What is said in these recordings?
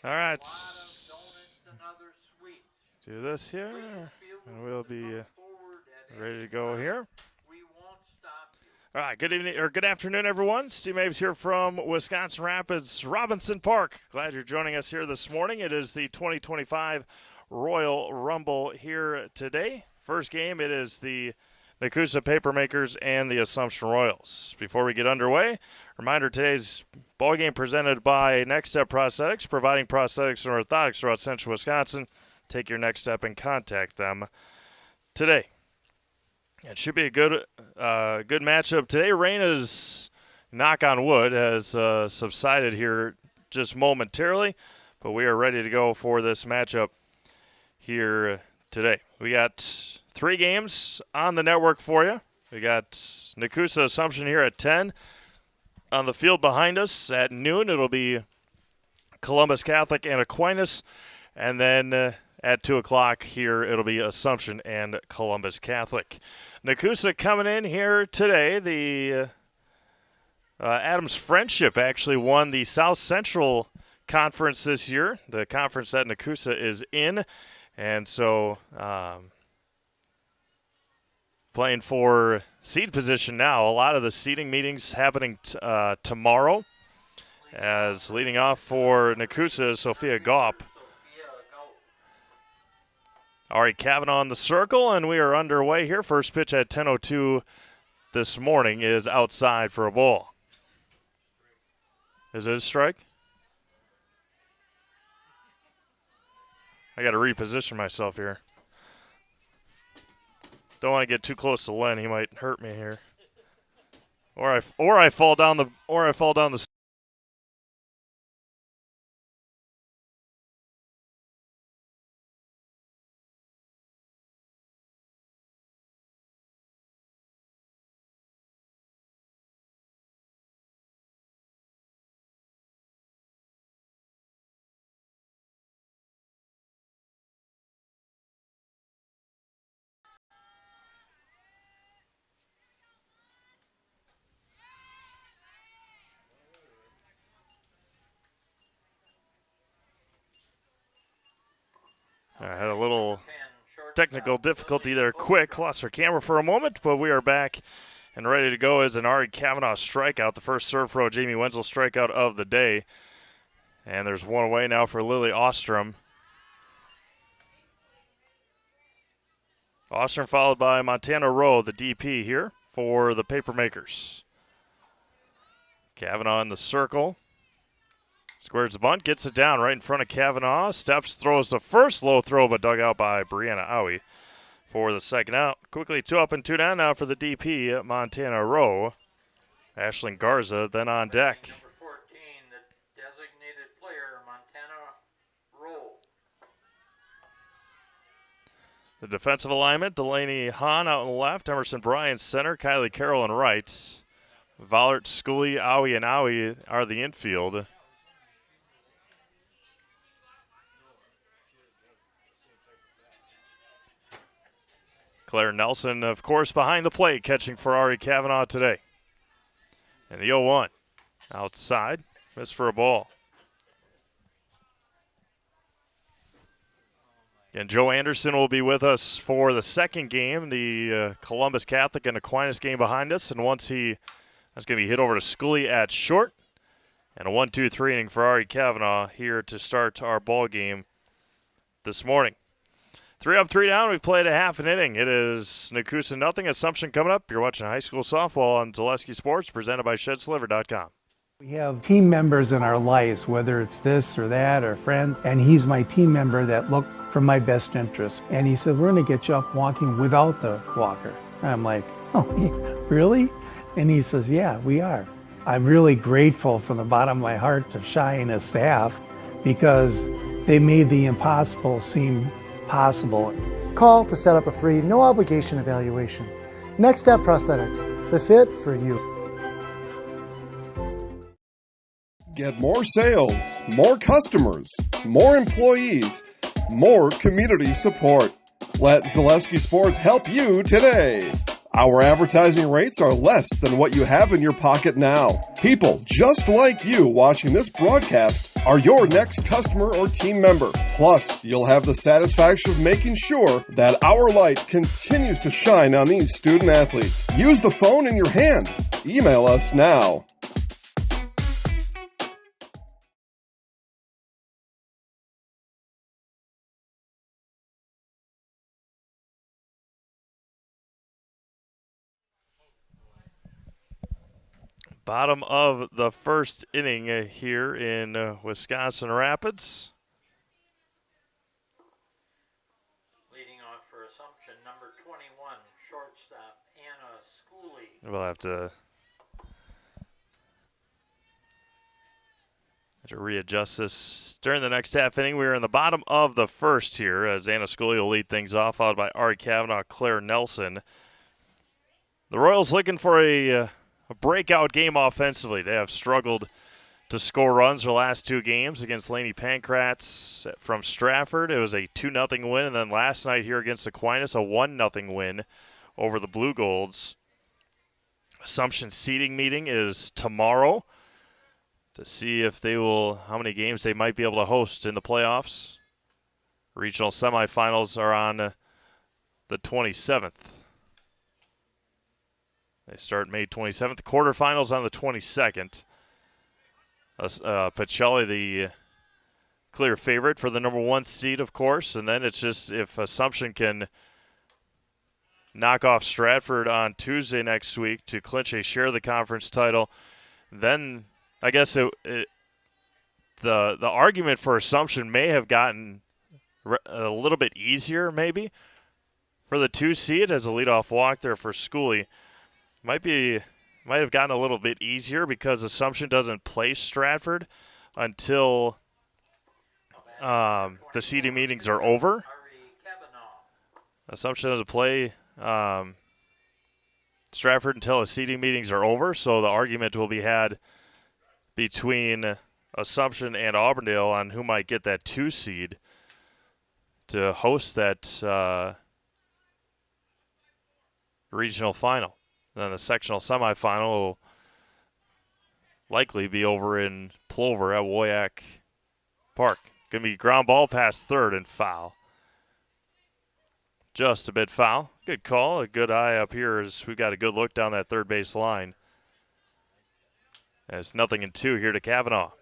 All right. Do this here, and we'll be ready to go here. All right, good evening or good afternoon, everyone. Steve Maves here from Wisconsin Rapids, Robinson Park. Glad you're joining us here this morning. It is the 2025 Royal Rumble here today. First game, it is the Nekoosa Papermakers and the Assumption Royals. Before we get underway, reminder today's ball game presented by Next Step Prosthetics, providing prosthetics and orthotics throughout central Wisconsin. Take your next step and contact them today. It should be a good matchup today. Rain is, knock on wood, has subsided here just momentarily, but we are ready to go for this matchup here today. We got 3 games on the network for you. We got Nekoosa Assumption here at 10. On the field behind us at noon, it'll be Columbus Catholic and Aquinas. And then at 2 o'clock here, it'll be Assumption and Columbus Catholic. Nekoosa coming in here today. The Adams Friendship actually won the South Central Conference this year, the conference that Nekoosa is in. And so playing for seed position now. A lot of the seeding meetings happening tomorrow. As leading off for Nekoosa is Sophia Gaup. Ari Kavanaugh on the circle, and we are underway here. First pitch at 10:02 this morning is outside for a ball. Is it a strike? I got to reposition myself here. Don't want to get too close to Len. He might hurt me here. Or I fall down the. I had a little technical difficulty there quick. Lost our camera for a moment, but we are back and ready to go as an Ari Kavanaugh strikeout, the first Serve Pro Jamie Wenzel strikeout of the day. And there's one away now for Lily Ostrom. Ostrom followed by Montana Rowe, the DP here for the Papermakers. Kavanaugh in the circle. Squares the bunt, gets it down right in front of Kavanaugh. Steps, throws the first low throw, but dug out by Brianna Owie for the second out. Quickly 2 up and 2 down now for the DP, Montana Rowe. Ashlyn Garza then on deck. Number 14, the designated player, Montana Rowe. The defensive alignment, Delaney Hahn out on the left, Emerson Bryan center, Kylie Carroll in right. Vollert, Schooley, Owie, and Owie are the infield. Claire Nelson, of course, behind the plate, catching for Ari Kavanaugh today. And the 0-1. Outside, missed for a ball. And Joe Anderson will be with us for the second game, the Columbus Catholic and Aquinas game behind us. And once that's going to be hit over to Schooley at short. And a 1-2-3 inning for Ari Kavanaugh here to start our ball game this morning. 3 up, 3 down. We've played a half an inning. It is Nekoosa nothing. Assumption coming up. You're watching high school softball on Zaleski Sports, presented by ShedSliver.com. We have team members in our lives, whether it's this or that or friends, and he's my team member that look for my best interest. And he said, we're going to get you up walking without the walker. And I'm like, oh, really? And he says, yeah, we are. I'm really grateful from the bottom of my heart to Shai and his staff because they made the impossible seem possible. Call to set up a free, no obligation evaluation. Next Step Prosthetics, the fit for you. Get more sales, more customers, more employees, more community support. Let Zaleski Sports help you today. Our advertising rates are less than what you have in your pocket now. People just like you watching this broadcast are your next customer or team member. Plus, you'll have the satisfaction of making sure that our light continues to shine on these student athletes. Use the phone in your hand. Email us now. Bottom of the first inning here in Wisconsin Rapids. Leading off for Assumption, number 21, shortstop Anna Schooley. We'll have to readjust this during the next half inning. We're in the bottom of the first here as Anna Schooley will lead things off, followed by Ari Kavanaugh, Claire Nelson. The Royals looking for a breakout game offensively. They have struggled to score runs their last two games against Laney Pancrats from Stratford. It was a 2-0 win, and then last night here against Aquinas, a 1-0 win over the Blue Golds. Assumption seeding meeting is tomorrow to see if how many games they might be able to host in the playoffs. Regional semifinals are on the 27th. They start May 27th. Quarterfinals on the 22nd. Pacelli, the clear favorite for the number one seed, of course. And then it's just if Assumption can knock off Stratford on Tuesday next week to clinch a share of the conference title, then I guess the argument for Assumption may have gotten a little bit easier, maybe. For the 2 seed as a leadoff walk there for Schooley. Might have gotten a little bit easier because Assumption doesn't play Stratford until the seeding meetings are over. Assumption doesn't play Stratford until the seeding meetings are over, so the argument will be had between Assumption and Auburndale on who might get that 2 seed to host that regional final. Then the sectional semifinal will likely be over in Plover at WIAA Park. Going to be ground ball past third and foul. Just a bit foul. Good call. A good eye up here as we've got a good look down that third base line. It's 0-2 here to Kavanaugh.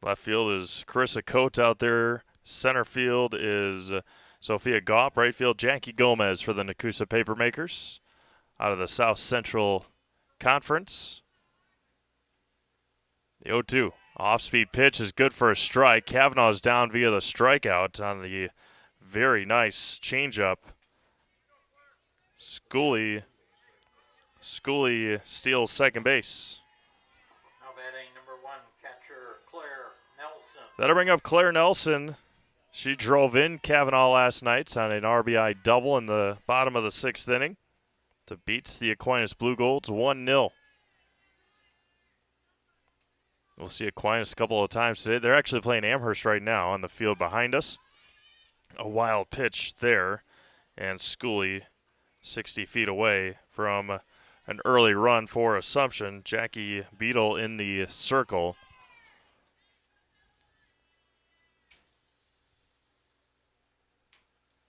Left field is Carissa Coates out there. Center field is Sophia Gopp. Right field, Jackie Gomez for the Nekoosa Papermakers out of the South Central Conference. The 0-2. Off-speed pitch is good for a strike. Kavanaugh's down via the strikeout on the very nice changeup. Schooley steals second base. Now batting number 1, catcher Claire Nelson. That'll bring up Claire Nelson. She drove in Kavanaugh last night on an RBI double in the bottom of the 6th inning to beat the Aquinas Blue Golds 1-0. We'll see Aquinas a couple of times today. They're actually playing Amherst right now on the field behind us. A wild pitch there, and Schooley 60 feet away from an early run for Assumption. Jackie Beadle in the circle.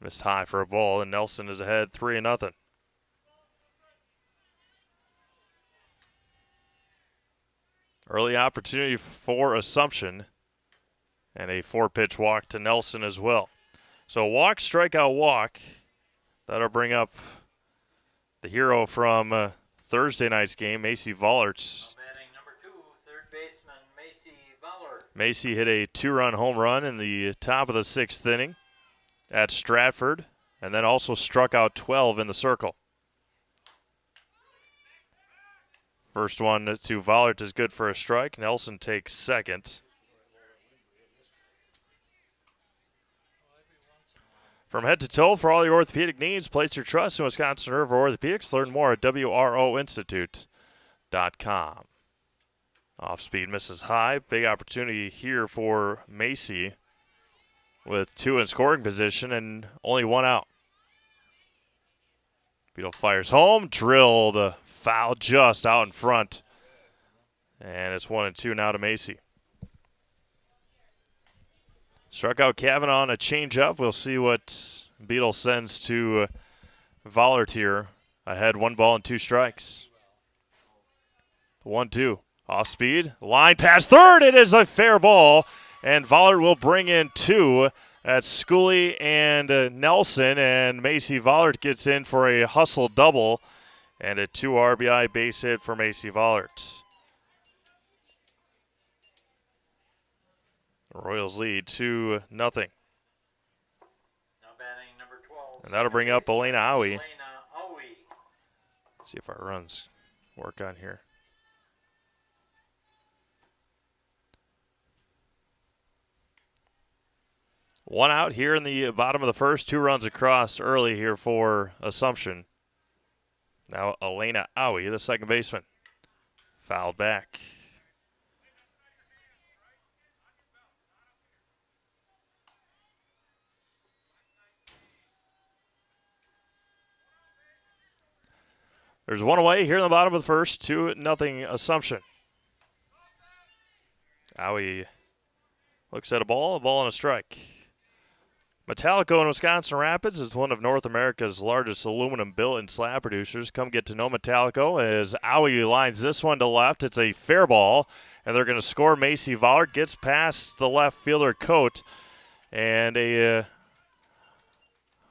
Missed high for a ball, and Nelson is ahead 3-0. Early opportunity for Assumption, and a 4-pitch walk to Nelson as well. So walk, strikeout, walk. That'll bring up the hero from Thursday night's game, Macy Vollerts. Batting number 2, third baseman Macy Vollert. Macy hit a 2-run home run in the top of the 6th inning at Stratford, and then also struck out 12 in the circle. First one to Vollert is good for a strike. Nelson takes second. From head to toe for all your orthopedic needs, place your trust in Wisconsin River Orthopedics. Learn more at WROinstitute.com. Off speed misses high. Big opportunity here for Macy. with 2 in scoring position and only 1 out. Beetle fires home, drilled, foul just out in front. And it's 1-2 now to Macy. Struck out Kavanaugh on a changeup. We'll see what Beetle sends to Vollert here. Ahead 1 ball and 2 strikes. 1-2. Off speed. Line past third. It is a fair ball. And Vollert will bring in 2. That's Schooley and Nelson. And Macy Vollert gets in for a hustle double. And a 2 RBI base hit for Macy Vollert. The Royals lead 2-0. Now batting number 12. And that'll bring up Elena Owie. Elena Owie. See if our runs work on here. One out here in the bottom of the first. 2 runs across early here for Assumption. Now Elena Owie, the second baseman. Fouled back. There's 1 away here in the bottom of the first. 2-0 Assumption. Owie looks at a ball and a strike. Metallico in Wisconsin Rapids is one of North America's largest aluminum billet and slab producers. Come get to know Metallico as Owie lines this one to left. It's a fair ball, and they're going to score. Macy Vollert gets past the left fielder Coate, and a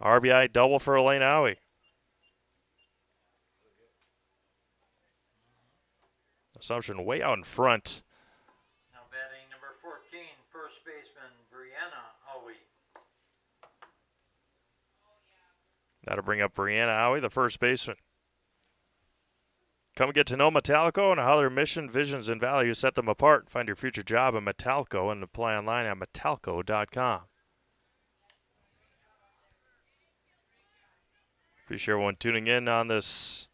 RBI double for Elaine Owie. Assumption way out in front. Now batting number 14, first baseman Brianna Owie. That'll bring up Brianna Owie, the first baseman. Come get to know Metallico and how their mission, visions, and values set them apart. Find your future job at Metallico and apply online at metallico.com. Appreciate everyone tuning in on this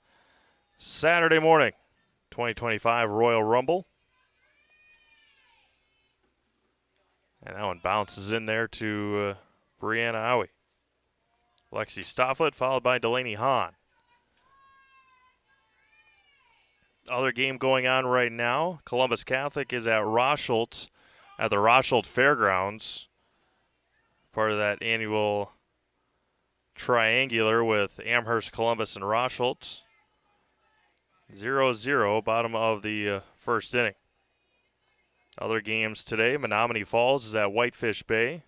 Saturday morning. 2025 Royal Rumble. And that one bounces in there to Brianna Owie. Lexi Stofflet followed by Delaney Hahn. Other game going on right now. Columbus Catholic is at Rosholt at the Rosholt Fairgrounds. Part of that annual triangular with Amherst, Columbus, and Rosholt. 0-0, bottom of the first inning. Other games today, Menominee Falls is at Whitefish Bay.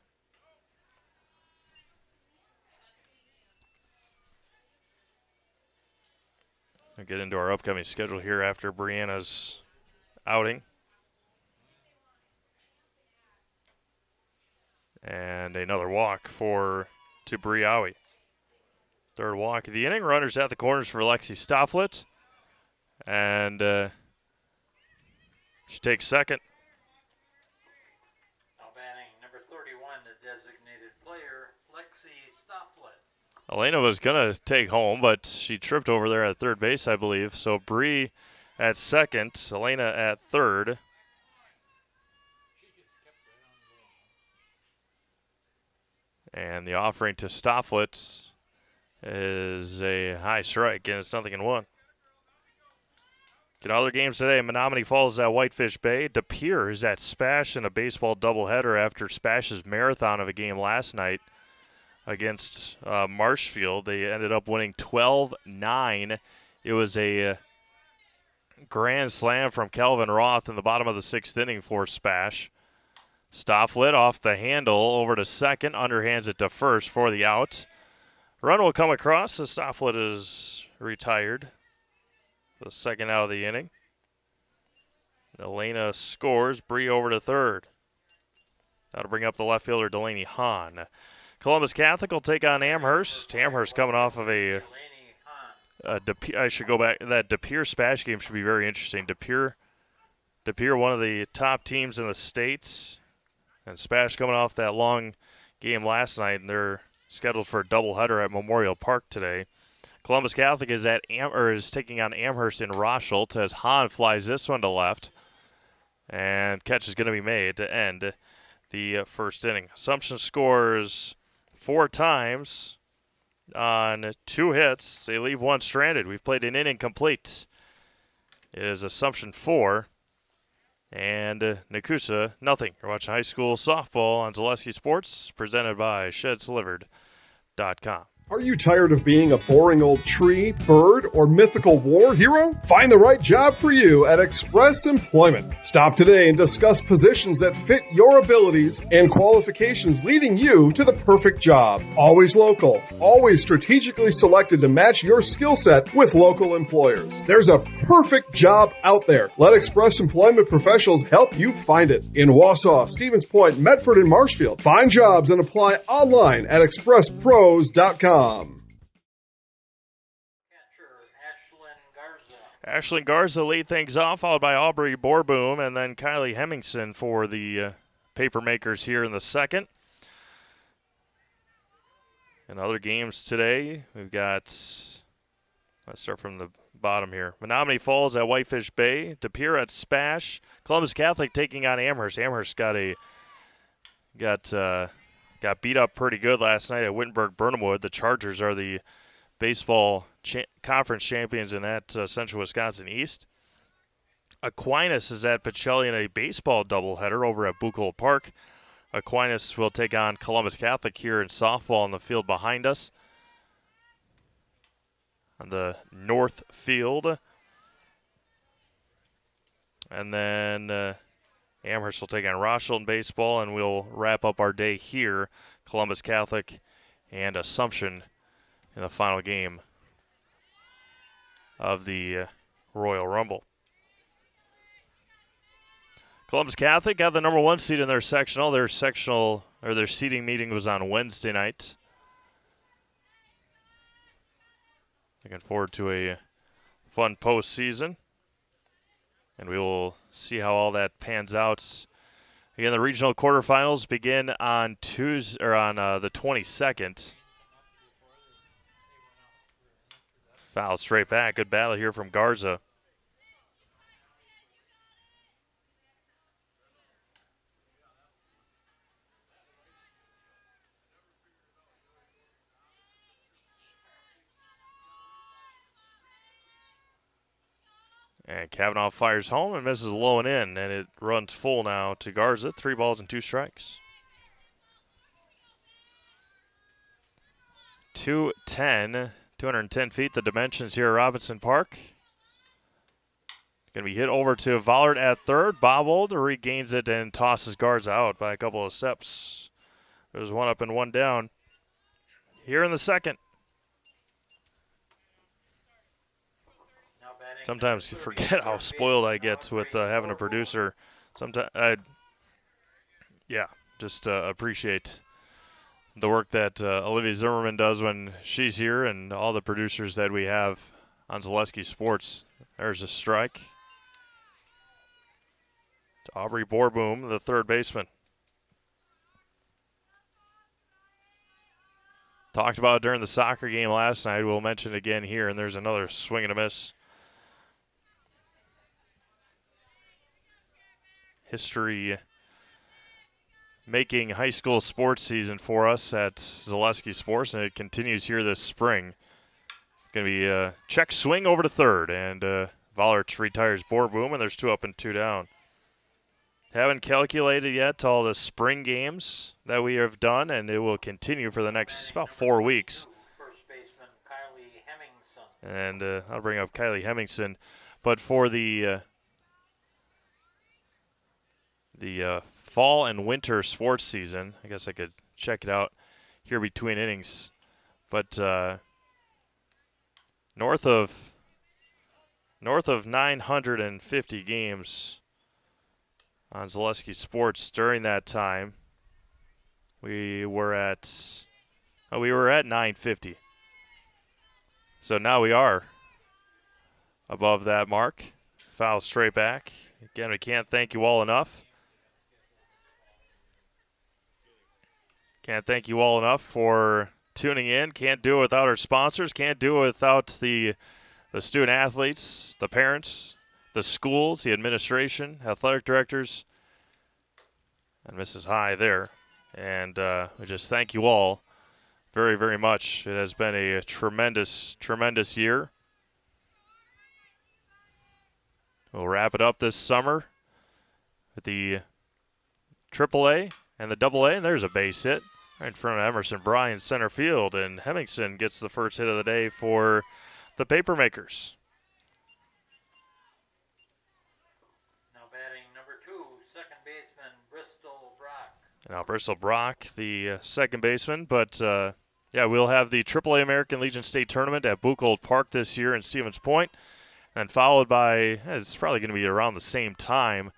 We'll get into our upcoming schedule here after Brianna's outing. And another walk to Bree Owie. Third walk of the inning. Runners at the corners for Lexi Stofflet. And she takes second. Now batting number 31, the designated player, Lexi Stofflet. Elena was going to take home, but she tripped over there at third base, I believe. So Bree at second, Elena at third. And the offering to Stofflet is a high strike, and it's 0-1. Get other games today. Menominee Falls at Whitefish Bay. De Pere is at Spash in a baseball doubleheader after Spash's marathon of a game last night against Marshfield. They ended up winning 12-9. It was a grand slam from Calvin Roth in the bottom of the 6th inning for Spash. Stofflet off the handle over to second, underhands it to first for the out. Run will come across as Stofflet is retired. The second out of the inning. Elena scores. Bree over to third. That'll bring up the left fielder, Delaney Hahn. Columbus Catholic will take on Amherst. Amherst coming off of a I should go back. That De Pere Spash game should be very interesting. De Pere, one of the top teams in the States. And Spash coming off that long game last night, and they're scheduled for a doubleheader at Memorial Park today. Columbus Catholic is taking on Amherst in Rosholt as Hahn flies this one to left. And catch is going to be made to end the first inning. Assumption scores 4 times on 2 hits. They leave 1 stranded. We've played an inning complete. It is Assumption 4 and Nekoosa nothing. You're watching high school softball on Zaleski Sports, presented by ShedsDelivered.com. Are you tired of being a boring old tree, bird, or mythical war hero? Find the right job for you at Express Employment. Stop today and discuss positions that fit your abilities and qualifications, leading you to the perfect job. Always local, always strategically selected to match your skill set with local employers. There's a perfect job out there. Let Express Employment professionals help you find it. In Wausau, Stevens Point, Medford, and Marshfield. Find jobs and apply online at expresspros.com. Catcher Ashlyn Garza lead things off, followed by Aubrey Borboom, and then Kylie Hemmingson for the paper makers here in the second. In other games today, we've got, let's start from the bottom here. Menominee Falls at Whitefish Bay, De Pere at Spash, Columbus Catholic taking on Amherst. Amherst got beat up pretty good last night at Wittenberg-Burnhamwood. The Chargers are the baseball conference champions in that Central Wisconsin East. Aquinas is at Pacelli in a baseball doubleheader over at Buchholz Park. Aquinas will take on Columbus Catholic here in softball in the field behind us on the north field. And then Amherst will take on Rochelle in baseball, and we'll wrap up our day here. Columbus Catholic and Assumption in the final game of the Royal Rumble. Columbus Catholic got the number 1 seed in their sectional. Their seeding meeting was on Wednesday night. Looking forward to a fun postseason. And we will see how all that pans out. Again, the regional quarterfinals begin on Tuesday or on the 22nd. Foul straight back. Good battle here from Garza. And Kavanaugh fires home and misses low and in, and it runs full now to Garza. 3 balls and 2 strikes. 210 feet, the dimensions here at Robinson Park. Going to be hit over to Vollard at third. Bobbled regains it and tosses Garza out by a couple of steps. There's 1 up and 1 down here in the second. Sometimes you forget how spoiled I get with having a producer. Sometimes just appreciate the work that Olivia Zimmerman does when she's here and all the producers that we have on Zaleski Sports. There's a strike to Aubrey Borboom, the third baseman. Talked about it during the soccer game last night. We'll mention it again here, and there's another swing and a miss. History making high school sports season for us at Zaleski Sports, and it continues here this spring. Going to be a check swing over to third, and Vollert retires Borboom, and there's 2 up and 2 down. Haven't calculated yet all the spring games that we have done, and it will continue for the next about 4 weeks. First baseman Kylie Hemmingson. And I'll bring up Kylie Hemmingson. But for the fall and winter sports season, I guess I could check it out here between innings. But north of 950 games on Zaleski Sports during that time. We were at 950. So now we are above that mark. Foul straight back. Again, we can't thank you all enough. Can't thank you all enough for tuning in. Can't do it without our sponsors. Can't do it without the student athletes, the parents, the schools, the administration, athletic directors, and misses high there. And we just thank you all very, very much. It has been a tremendous, tremendous year. We'll wrap it up this summer with the AAA and the AA, and there's a base hit right in front of Emerson Bryan center field, and Hemmingson gets the first hit of the day for the Papermakers. Now batting number 2, second baseman Bristol Brock. Now Bristol Brock, the second baseman, but yeah, we'll have the AAA American Legion State Tournament at Buchholz Park this year in Stevens Point, and followed by, it's probably going to be around the same time,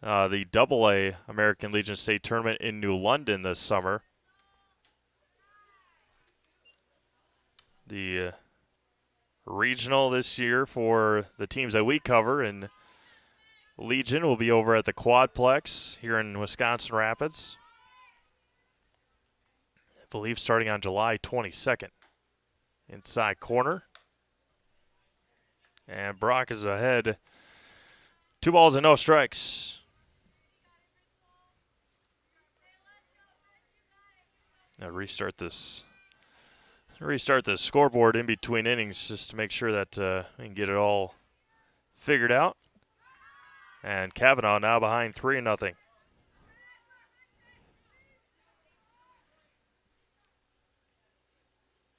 the AA American Legion State Tournament in New London this summer. The regional this year for the teams that we cover in Legion will be over at the Quadplex here in Wisconsin Rapids. I believe starting on July 22nd. Inside corner. And Brock is ahead. 2 balls and no strikes. Now restart this scoreboard in between innings just to make sure that we can get it all figured out. And Kavanaugh now behind 3-0.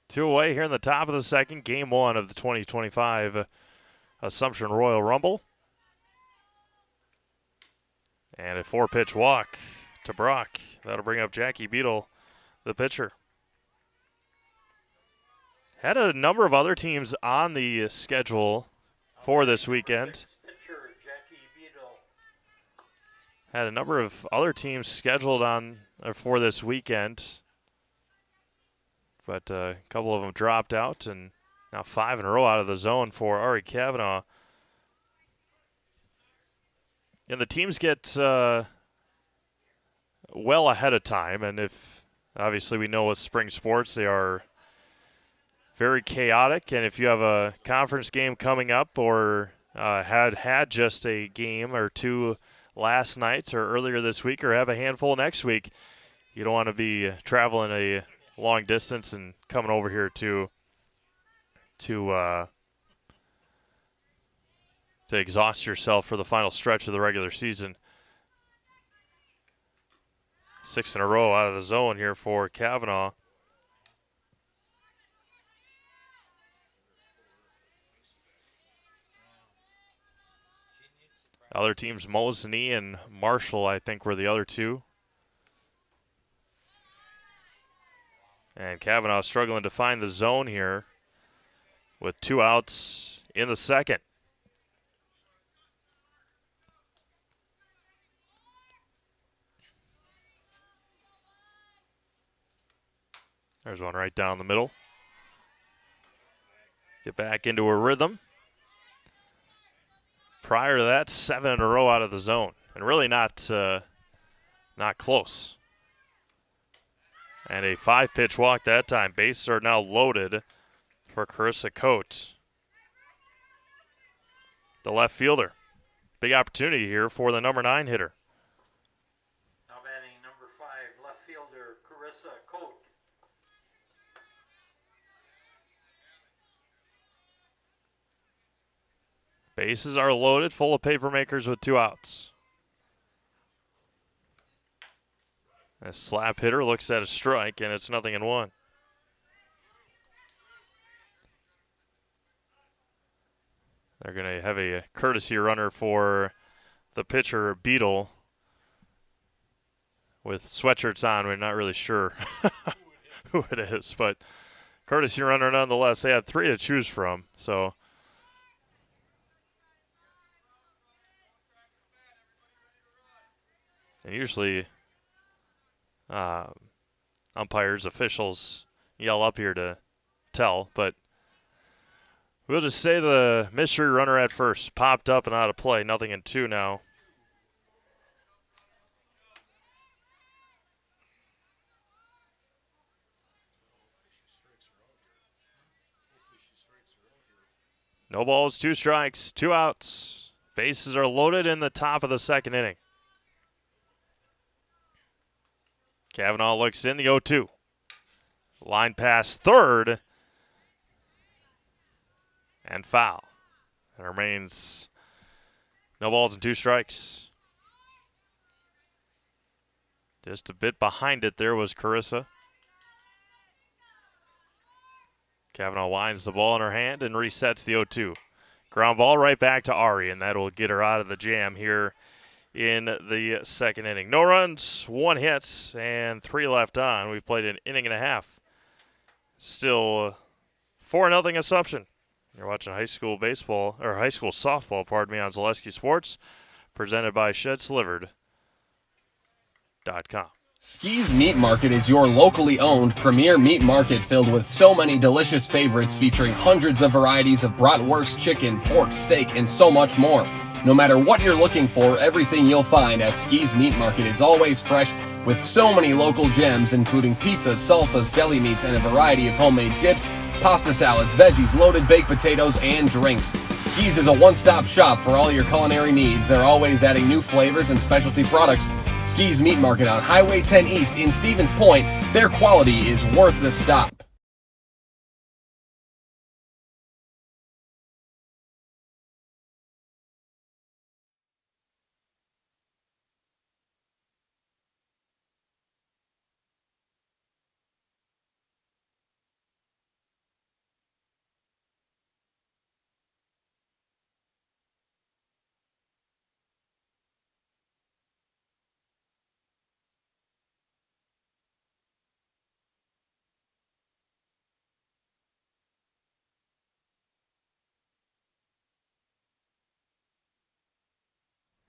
Two away here in the top of the second, game 1 of the 2025 Assumption Royal Rumble. And a 4-pitch walk to Brock. That'll bring up Jackie Beadle, the pitcher. Had a number of other teams on the schedule for this weekend. Pitcher Jackie Beadle. Had a number of other teams scheduled on for this weekend, but a couple of them dropped out, and now 5 in a row out of the zone for Ari Kavanaugh. And the teams get well ahead of time, and if obviously we know with spring sports they are very chaotic, and if you have a conference game coming up or had just a game or two last night or earlier this week or have a handful next week, you don't want to be traveling a long distance and coming over here to exhaust yourself for the final stretch of the regular season. 6 in a row out of the zone here for Kavanaugh. Other teams, Mosinee and Marshall, I think, were the other two. And Kavanaugh struggling to find the zone here with 2 outs in the second. There's one right down the middle. Get back into a rhythm. Prior to that, 7 in a row out of the zone, and really not close. And a 5-pitch walk that time. Bases are now loaded for Carissa Coates, the left fielder. Big opportunity here for the number 9 hitter. Now batting number 5, left fielder Carissa Coates. Bases are loaded, full of Papermakers with 2 outs. A slap hitter looks at a strike, and it's 0-1. They're going to have a courtesy runner for the pitcher, Beadle, with sweatshirts on. We're not really sure who it is, but courtesy runner nonetheless. They had 3 to choose from, so... And usually umpires, officials yell up here to tell, but we'll just say the mystery runner at first popped up and out of play. 0-2 now. No balls, 2 strikes, 2 outs. Bases are loaded in the top of the second inning. Kavanaugh looks in the 0-2. Line pass third. And foul. It remains no balls and 2 strikes. Just a bit behind it there was Carissa. Kavanaugh winds the ball in her hand and resets the 0-2. Ground ball right back to Ari, and that will get her out of the jam here in the second inning. No runs, 1 hit, and 3 left on. We've played an inning and a half. Still 4-0 Assumption. You're watching high school baseball, or high school softball, pardon me, on Zaleski Sports, presented by ShedSlivered.com. Ski's Meat Market is your locally owned premier meat market filled with so many delicious favorites featuring hundreds of varieties of bratwurst, chicken, pork, steak, and so much more. No matter what you're looking for, everything you'll find at Ski's Meat Market is always fresh with so many local gems including pizzas, salsas, deli meats, and a variety of homemade dips, pasta salads, veggies, loaded baked potatoes, and drinks. Ski's is a one-stop shop for all your culinary needs. They're always adding new flavors and specialty products. Ski's Meat Market on Highway 10 East in Stevens Point. Their quality is worth the stop.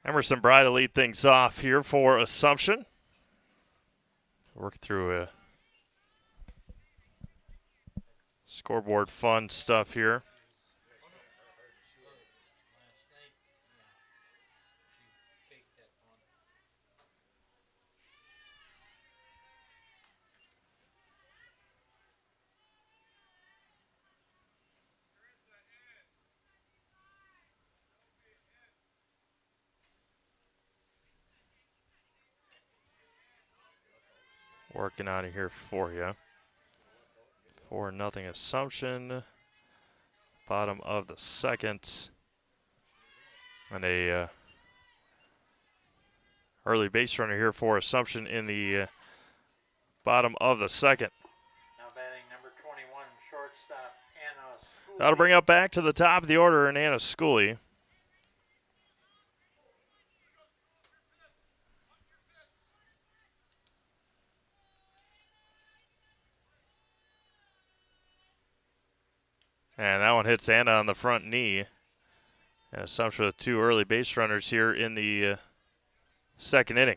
Emerson Bry to lead things off here for Assumption. Work through a scoreboard fun stuff here. Working out of here for you. 4-0 Assumption. Bottom of the second. And a early base runner here for Assumption in the bottom of the second. Now batting number 21, shortstop Anna Schooley. That'll bring up back to the top of the order in Anna Schooley. And that one hits Anna on the front knee. And Assumption with 2 early base runners here in the second inning.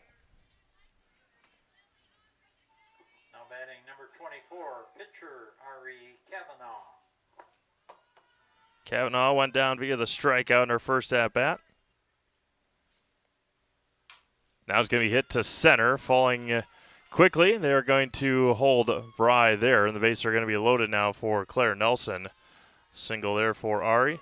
Now batting number 24, pitcher Ari Kavanaugh. Kavanaugh went down via the strikeout in her first at-bat. Now it's going to be hit to center, falling quickly. They're going to hold Bry there, and the bases are going to be loaded now for Claire Nelson. Single there for Ari.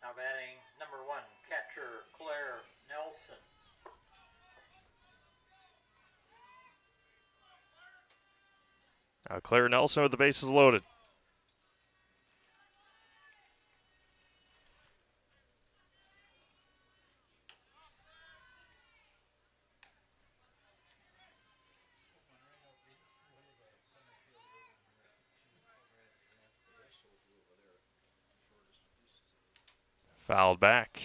Now batting number 1, catcher Claire Nelson. Now Claire Nelson with the bases loaded. Fouled back.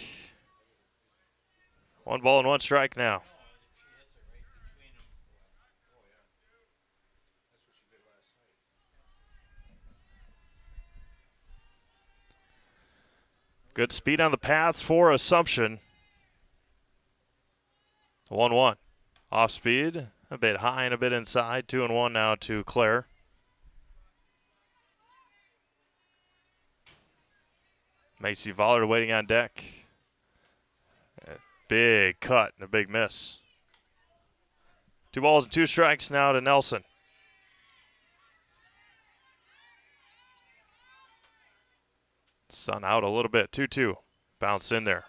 1 ball and 1 strike now. Good speed on the paths for Assumption. 1-1. Off speed, a bit high and a bit inside. 2-1 now to Claire. Macy Vollard waiting on deck. A big cut and a big miss. 2 balls and 2 strikes now to Nelson. Sun out a little bit. 2-2. Bounced in there.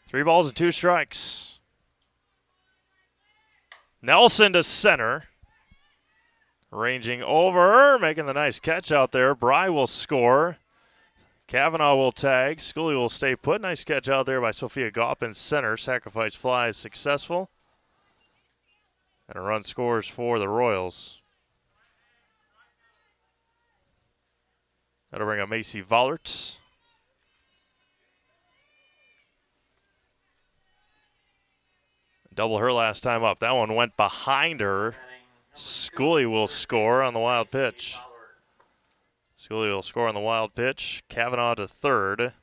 Three balls and two strikes. Nelson to center. Ranging over, making the nice catch out there. Bry will score. Kavanaugh will tag. Schooley will stay put. Nice catch out there by Sophia Gopp in center. Sacrifice fly is successful. And a run scores for the Royals. That'll bring up Macy Vollert. Double her last time up. That one went behind her. Schooley will score on the wild pitch. Schooley will score on the wild pitch. Kavanaugh to third.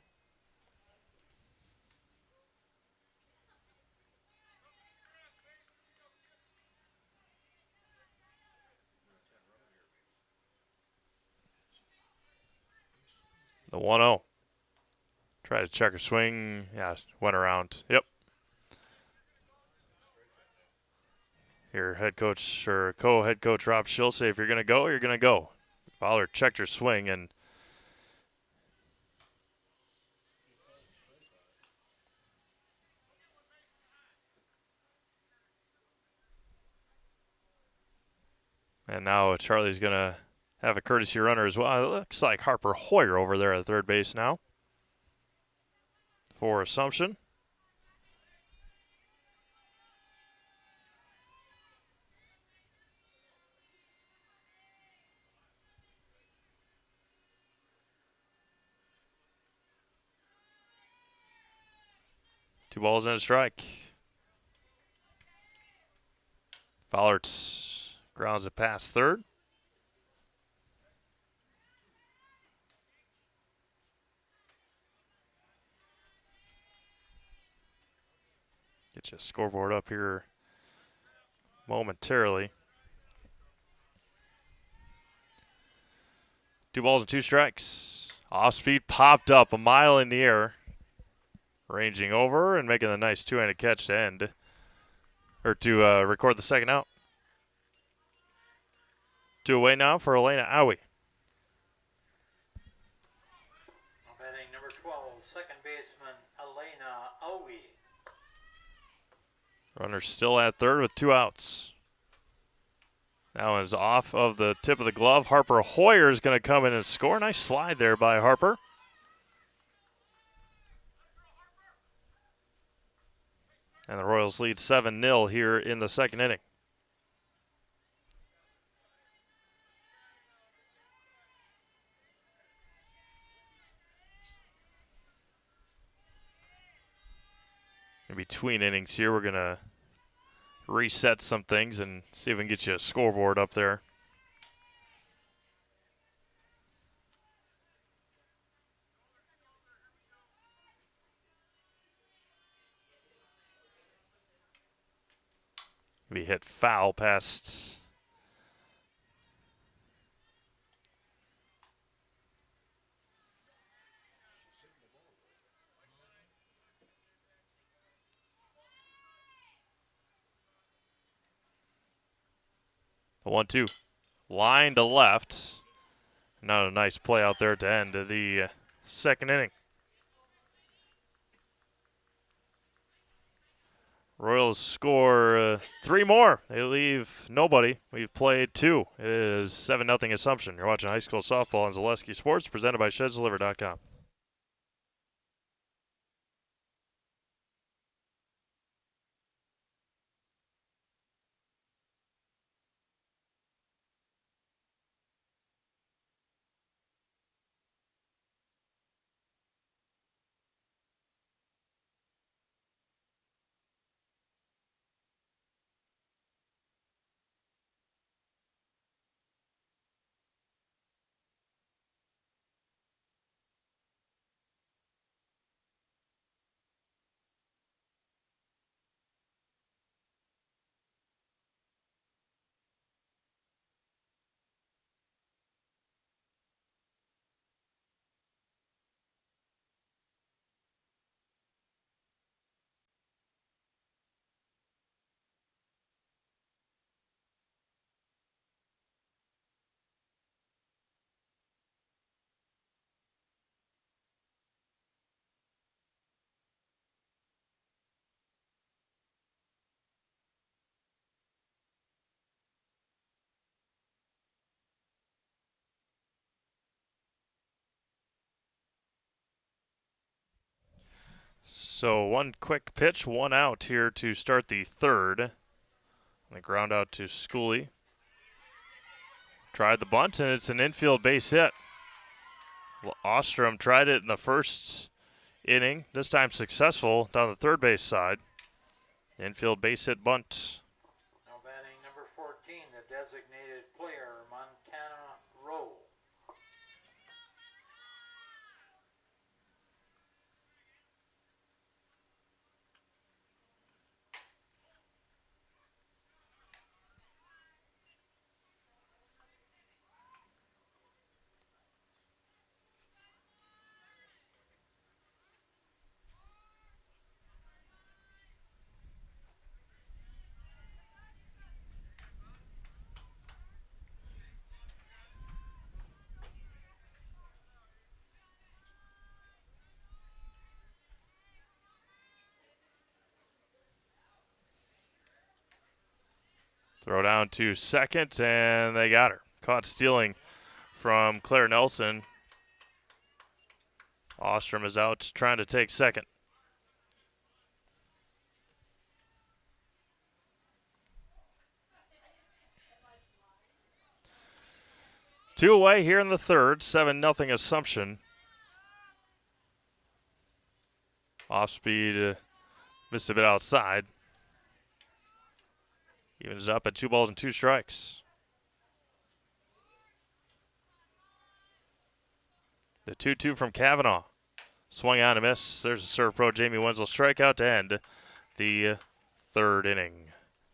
The 1-0. Try to check her swing. Yeah, went around. Yep. Here, head coach or co-head coach Rob Schultz say if you're going to go, you're going to go. Fowler checked her swing and now Charlie's going to have a courtesy runner as well. It looks like Harper Hoyer over there at third base now for Assumption. Two balls and a strike. Fowler grounds it past third. Get you a scoreboard up here momentarily. Two balls and two strikes. Off speed popped up a mile in the air. Ranging over and making a nice two-handed catch to end. Or to record the second out. Two away now for Elena Aui. Batting number 12, second baseman Elena Aui. Runner still at third with two outs. That one's off of the tip of the glove. Harper Hoyer is going to come in and score. Nice slide there by Harper. And the Royals lead 7-0 here in the second inning. In between innings here, we're going to reset some things and see if we can get you a scoreboard up there. We hit foul past the 1-2. Line to left. Not a nice play out there to end the second inning. Royals score three more. They leave nobody. We've played two. It is 7-0 Assumption. You're watching high school softball on Zaleski Sports, presented by ShedsDeliver.com. So one quick pitch, one out here to start the third. And the ground out to Schooley. Tried the bunt, and it's an infield base hit. Ostrom tried it in the first inning, this time successful down the third base side. Infield base hit bunt. Now batting number 14, the designated player, Montana Rowe. Throw down to second, and they got her. Caught stealing from Claire Nelson. Ostrom is out trying to take second. Two away here in the third, 7-0 Assumption. Off speed, missed a bit outside. Evens up at 2 balls and 2 strikes. The 2-2 from Kavanaugh. Swung on a miss. There's a serve pro Jamie Wenzel strikeout to end the third inning.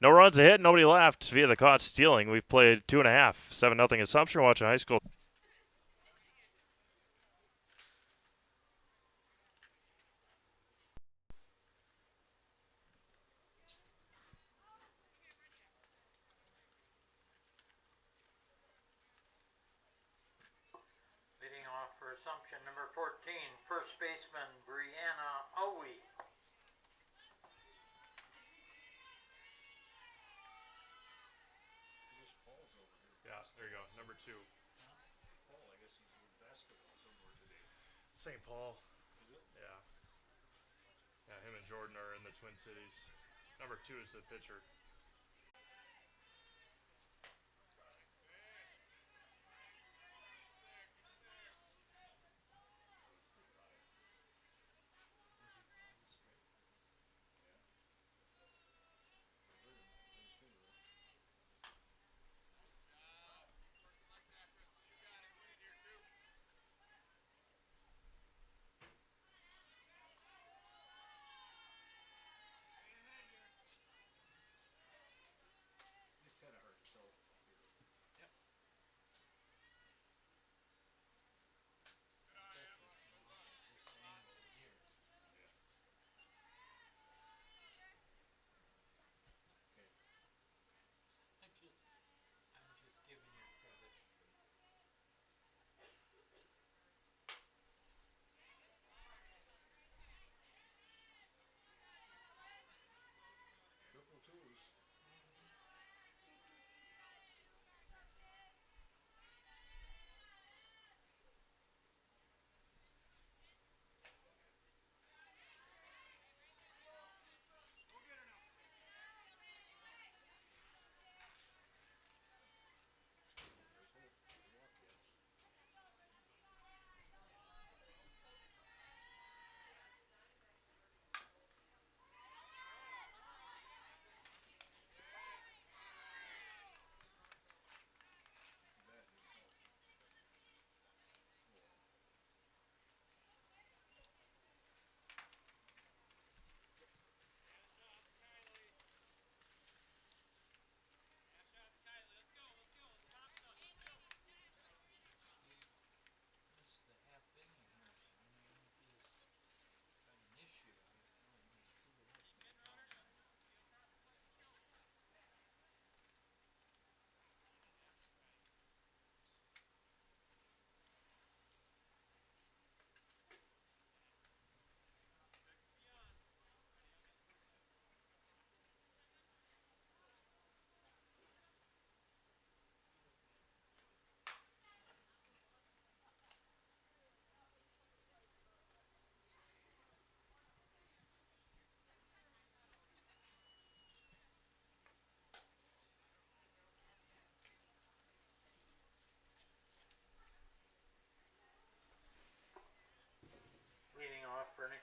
No runs a hit, nobody left via the caught stealing. We've played 2.5, 7-0 Assumption. Watching high school. Leading off for Assumption, number 14, first baseman, Brianna Owie. Yeah, there you go. Number 2. St. Paul. Yeah. Yeah, him and Jordan are in the Twin Cities. Number 2 is the pitcher.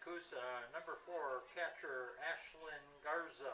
Nekoosa, number 4, catcher Ashlyn Garza.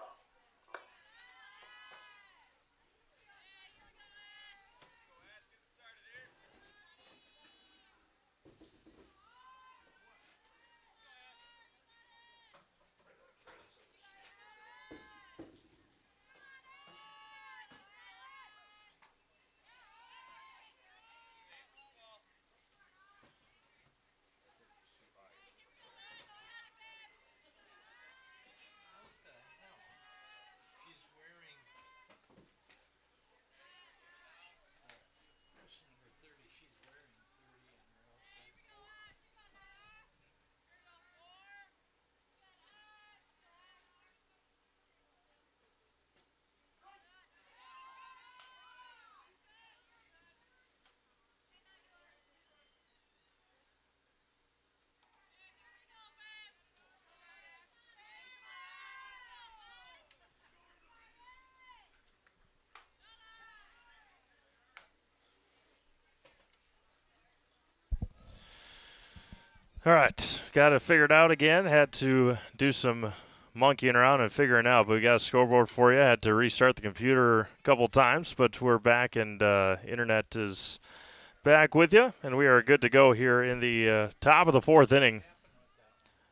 All right, got it figured out again. Had to do some monkeying around and figuring out, but we got a scoreboard for you. Had to restart the computer a couple times, but we're back, and internet is back with you, and we are good to go here in the top of the 4th inning.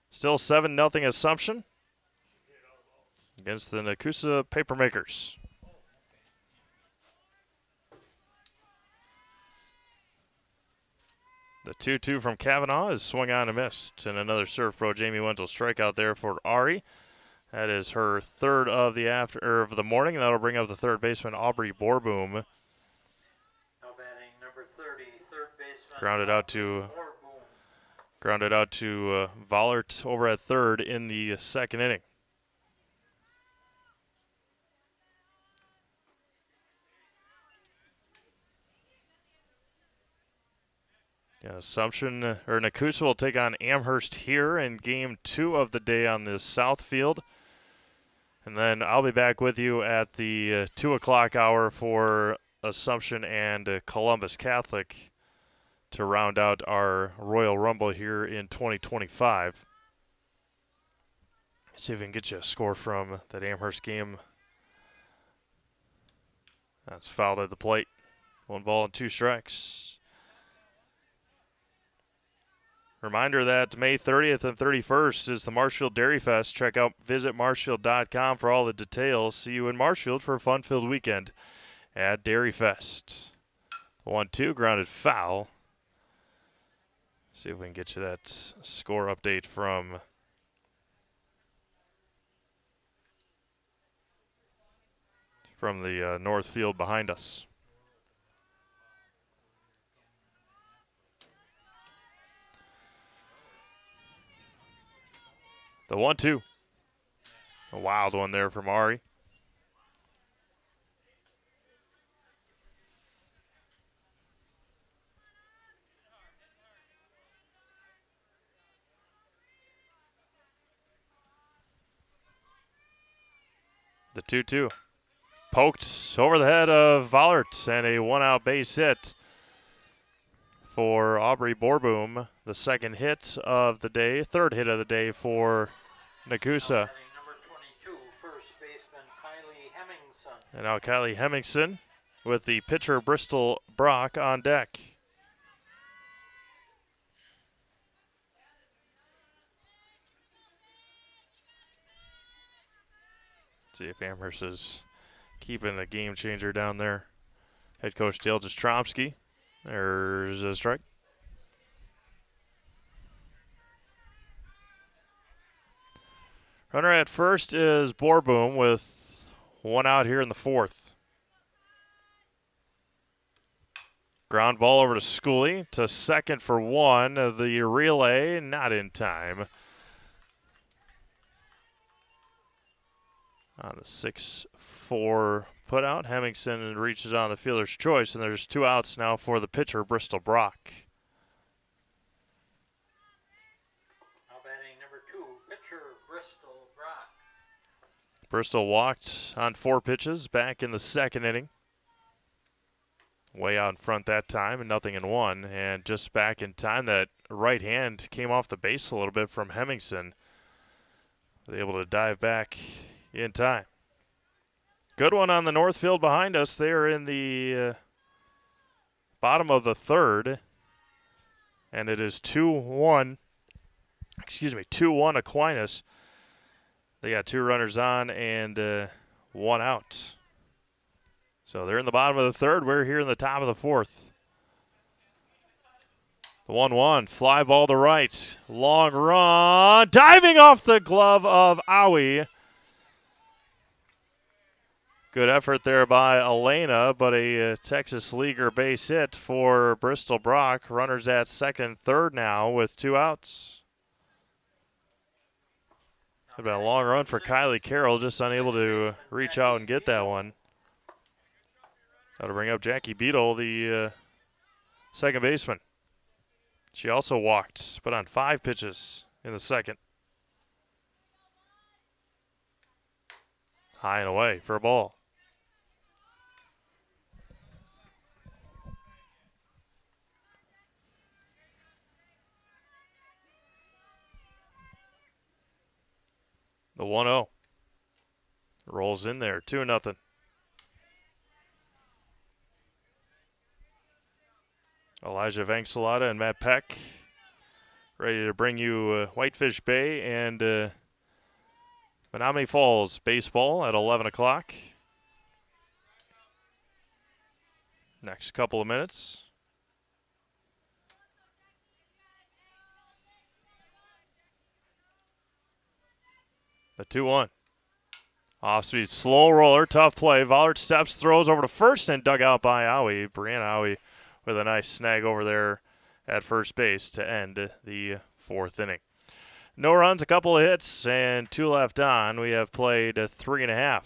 Still 7-0 Assumption against the Nekoosa Papermakers. The 2-2 from Kavanaugh is swung on and missed. And another Surf Pro Jamie Wenzel strikeout there for Ari. That is her 3rd of the morning, and that'll bring up the 3rd baseman Aubrey Borboom. Now batting number 30, 3rd baseman. Grounded out to Vollert over at 3rd in the 2nd inning. Yeah, Assumption or Nekoosa will take on Amherst here in game 2 of the day on the south field. And then I'll be back with you at the 2 o'clock hour for Assumption and Columbus Catholic to round out our Royal Rumble here in 2025. See if we can get you a score from that Amherst game. That's fouled at the plate. 1 ball and 2 strikes. Reminder that May 30th and 31st is the Marshfield Dairy Fest. Visit marshfield.com for all the details. See you in Marshfield for a fun-filled weekend at Dairy Fest. 1-2, grounded foul. See if we can get you that score update from the north field behind us. The 1-2. A wild one there from Ari. The 2-2. Poked over the head of Vollert, and a 1-out base hit for Aubrey Borboom. The 2nd hit of the day, 3rd hit of the day for Nekoosa. Number 22, 1st baseman Kylie Hemmingson. And now Kylie Hemmingson with the pitcher Bristol Brock on deck. See if Amherst is keeping a game changer down there. Head coach Dale Jastrzomski. There's a strike. Runner at first is Borboom with 1 out here in the 4th. Ground ball over to Schooley to 2nd for 1. The relay not in time. On the 6-4 put out, Hemmingson reaches on the fielder's choice, and there's 2 outs now for the pitcher, Bristol Brock. Now batting number 2, pitcher Bristol Brock. Bristol walked on 4 pitches back in the 2nd inning. way out in front that time, and 0-1. And just back in time, that right hand came off the base a little bit from Hemmingson. Able to dive back in time. Good one on the north field behind us. They are in the bottom of the third. And it is 2-1. 2-1 Aquinas. They got 2 runners on and 1 out. So they're in the bottom of the third. We're here in the top of the fourth. The 1-1, fly ball to right. Long run, diving off the glove of Owie. Good effort there by Elena, but a Texas Leaguer base hit for Bristol Brock. Runners at second, third now with 2 outs. Had been a long run for Kylie Carroll, just unable to reach out and get that one. Got to bring up Jackie Beadle, the second baseman. She also walked, but on 5 pitches in the second. High and away for a ball. The 1-0. Rolls in there, 2-0. Elijah Vangsalata and Matt Peck ready to bring you Whitefish Bay and Menominee Falls baseball at 11 o'clock. Next couple of minutes. The 2-1. Off-speed, slow roller, tough play. Vollard steps, throws over to first and dug out by Owie. Brianna Owie with a nice snag over there at first base to end the 4th inning. No runs, a couple of hits, and 2 left on. We have played 3.5.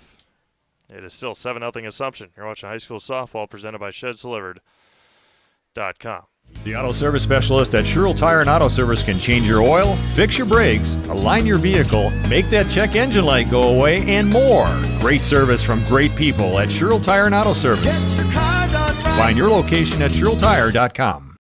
It is still 7-0 Assumption. You're watching high school softball presented by ShedsDelivered.com. The auto service specialist at Sherrill Tire and Auto Service can change your oil, fix your brakes, align your vehicle, make that check engine light go away, and more. Great service from great people at Sherrill Tire and Auto Service. Find your location at SherrillTire.com.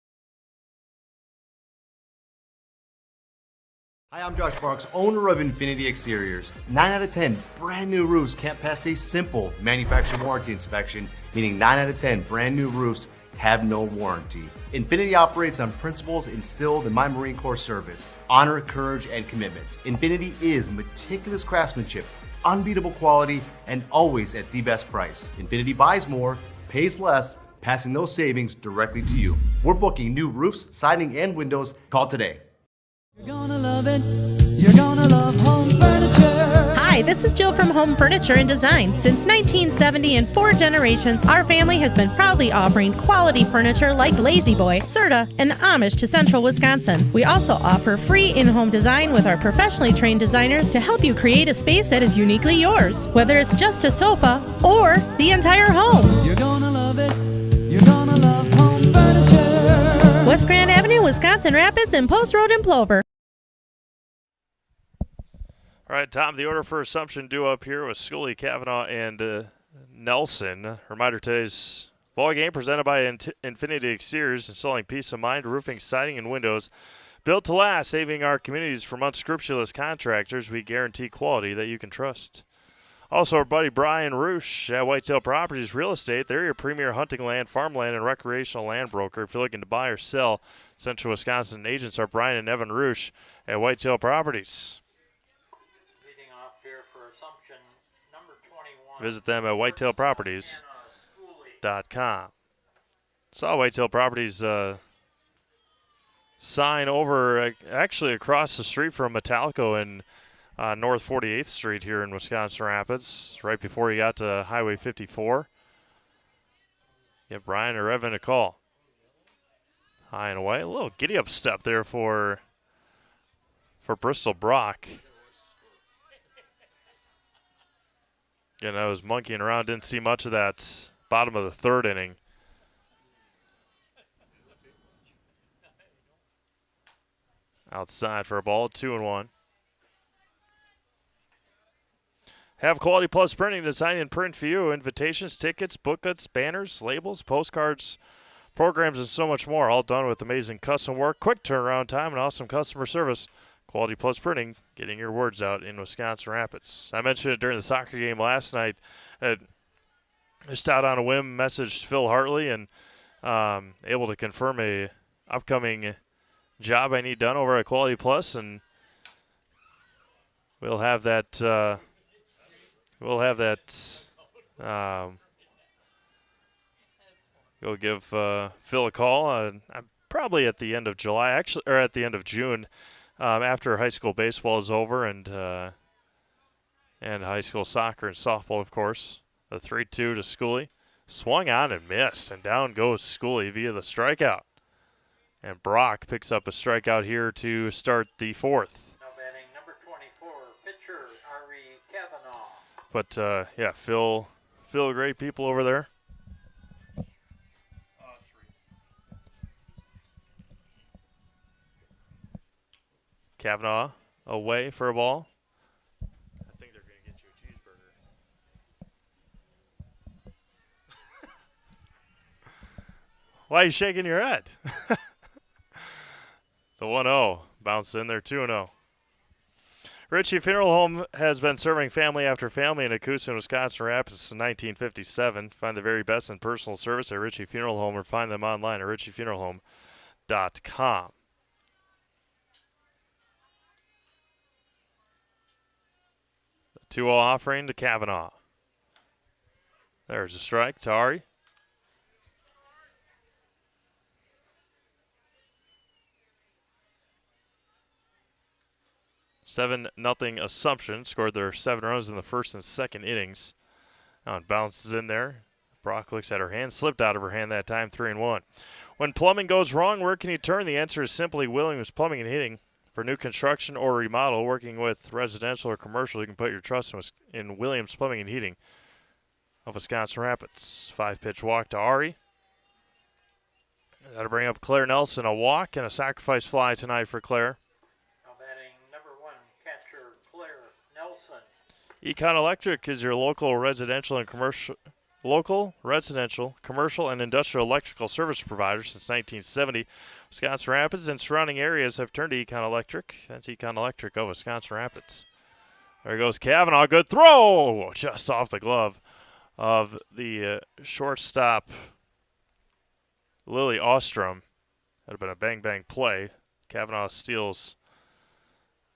Hi, I'm Josh Barks, owner of Infinity Exteriors. 9 out of 10 brand new roofs can't pass a simple manufacturer warranty inspection, meaning 9 out of 10 brand new roofs have no warranty. Infinity operates on principles instilled in my Marine Corps service: honor, courage, and commitment. Infinity is meticulous craftsmanship, unbeatable quality, and always at the best price. Infinity buys more, pays less, passing those savings directly to you. We're booking new roofs, siding, and windows. Call today. You're gonna love it. You're gonna love home furniture. Hi, this is Jill from Home Furniture and Design. Since 1970 and 4 generations, our family has been proudly offering quality furniture like Lazy Boy, Serta, and the Amish to Central Wisconsin. We also offer free in-home design with our professionally trained designers to help you create a space that is uniquely yours, whether it's just a sofa or the entire home. You're gonna love it. You're gonna love home furniture. West Grand Avenue, Wisconsin Rapids, and Post Road in Plover. All right, Tom, the order for Assumption due up here with Scully, Kavanaugh, and Nelson. Reminder, today's ball game presented by Infinity Exteriors, installing peace of mind, roofing, siding, and windows. Built to last, saving our communities from unscrupulous contractors. We guarantee quality that you can trust. Also, our buddy Brian Roosh at Whitetail Properties Real Estate. They're your premier hunting land, farmland, and recreational land broker. If you're looking to buy or sell, Central Wisconsin agents are Brian and Evan Roosh at Whitetail Properties. Visit them at whitetailproperties.com. Saw Whitetail Properties sign over actually across the street from Metallico in North 48th Street here in Wisconsin Rapids, right before you got to Highway 54. Give Brian or Evan a call. High and away. A little giddy-up step there for Bristol Brock. Again, I was monkeying around, didn't see much of that bottom of the 3rd inning. Outside for a ball, 2-1. Have Quality Plus Printing design and print for you invitations, tickets, booklets, banners, labels, postcards, programs, and so much more. All done with amazing custom work, quick turnaround time, and awesome customer service. Quality Plus Printing, getting your words out in Wisconsin Rapids. I mentioned it during the soccer game last night. Just out on a whim, messaged Phil Hartley and able to confirm a upcoming job I need done over at Quality Plus, and we'll have that. Go give Phil a call. Probably at the end of July, actually, or at the end of June, after high school baseball is over and high school soccer and softball, of course. The 3-2 to Schooley. Swung on and missed, and down goes Schooley via the strikeout. And Brock picks up a strikeout here to start the fourth. Now batting number 24, pitcher Ari Kavanaugh. But, yeah, Phil, great people over there. Kavanaugh away for a ball. I think they're going to get you a cheeseburger. Why are you shaking your head? The 1-0 bounced in there, 2-0. Ritchie Funeral Home has been serving family after family in Nekoosa and Wisconsin Rapids since 1957. Find the very best in personal service at Ritchie Funeral Home or find them online at ritchiefuneralhome.com. The 2-0 offering to Kavanaugh. There's a strike to Ari. Seven nothing Assumption scored their 7 runs in the first and second innings. Now it bounces in there. Brock looks at her hand, slipped out of her hand that time, 3-1. When plumbing goes wrong, where can you turn? The answer is simply Williams Plumbing and Heating. For new construction or remodel, working with residential or commercial, you can put your trust in Williams Plumbing and Heating of Wisconsin Rapids. 5-pitch walk to Ari. That'll bring up Claire Nelson, a walk and a sacrifice fly tonight for Claire. Econ Electric is your local residential, commercial, and industrial electrical service provider since 1970. Wisconsin Rapids and surrounding areas have turned to Econ Electric. That's Econ Electric of Wisconsin Rapids. There goes Kavanaugh. Good throw! Just off the glove of the shortstop, Lily Ostrom. That would have been a bang-bang play. Kavanaugh steals